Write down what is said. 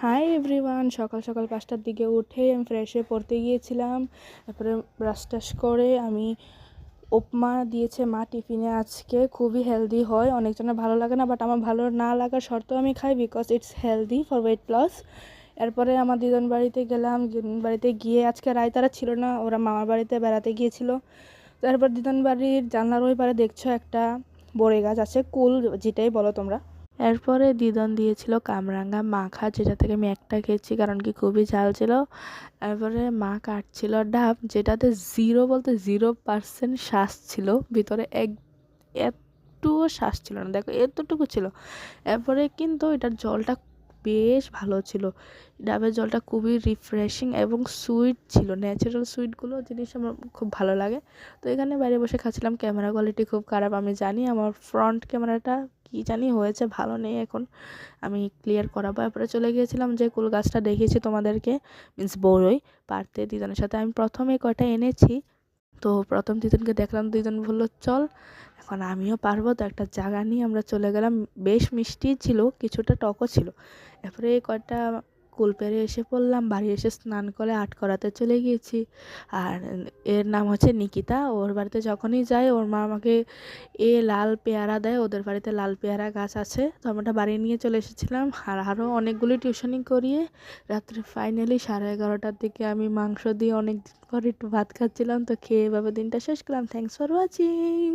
Hi everyone, সকাল সকাল 5টার দিকে উঠে আমি ফ্রেশ হয়ে পড়তে গিয়েছিলাম। তারপরে ব্রাশ টাশ করে আমি উপমা দিয়েছে মা টিফিনে। আজকে খুবই হেলদি হয়, অনেকজনের ভালো লাগে না, বাট আমার ভালো না লাগার শর্তেও আমি খাই because it's healthy for weight loss. এরপরে আমার দিদন বাড়িতে গেলাম। দিদন বাড়িতে গিয়ে আজকে রায়তারা ছিল না, ওরা মামার বাড়িতে বেড়াতে গিয়েছিল। তারপর দিদন বাড়ির জানলার ওই পারে দেখছো একটা বড়ই গাছ আছে, কুল যেটাই বলো তোমরা। এরপরে দিদন দিয়েছিল কামরাঙ্গা মাখা, যেটা থেকে আমি একটা খেয়েছি কারণ কি খুবই ঝাল ছিল। এরপরে মা কাটছিল ডাব, যেটাতে 0% শ্বাস ছিল, ভিতরে একটুও শ্বাস ছিল না, দেখো এতটুকু ছিল। এরপরে কিন্তু এটার জলটা বেশ ভালো ছিল। ডাবের জলটা খুবই রিফ্রেশিং এবং সুইট ছিল, ন্যাচারাল সুইটগুলো জিনিস আমার খুব ভালো লাগে। তো এখানে বাইরে বসে খাচ্ছিলাম। ক্যামেরা কোয়ালিটি খুব খারাপ, আমি জানি, আমার ফ্রন্ট ক্যামেরাটা কী জানি হয়েছে, ভালো নেই এখন, আমি ক্লিয়ার করাবো। এরপরে চলে গিয়েছিলাম যে কুল গাছটা দেখিয়েছি তোমাদেরকে, মিন্স বড়ই পারতে দিদনের সাথে। আমি প্রথমে কয়টা এনেছি, তো প্রথম দিদনকে দেখলাম, দিদন বললো চল এখন আমিও পারবো। তো একটা জায়গা নিয়ে আমরা চলে গেলাম। বেশ মিষ্টি ছিল, কিছুটা টকও ছিল। এরপরে কয়টা কুল পেরে এসে পড়লাম। বাড়ি এসে স্নান করে আর্ট করাতে চলে গিয়েছি। আর এর নাম হচ্ছে নিকিতা। ওর বাড়িতে যখনই যাই ওর মা আমাকে লাল পেয়ারা দেয়, ওদের বাড়িতে লাল পেয়ারা গাছ আছে, তো আমি ওটা বাড়ি নিয়ে চলে এসেছিলাম। আর আরও অনেকগুলি টিউশনি করিয়ে রাত্রে ফাইনালি 11:30টার দিকে আমি মাংস দিয়ে অনেক দিন পর একটু ভাত খাচ্ছিলাম। তো খেয়ে এভাবে দিনটা শেষ করলাম। Thanks for watching.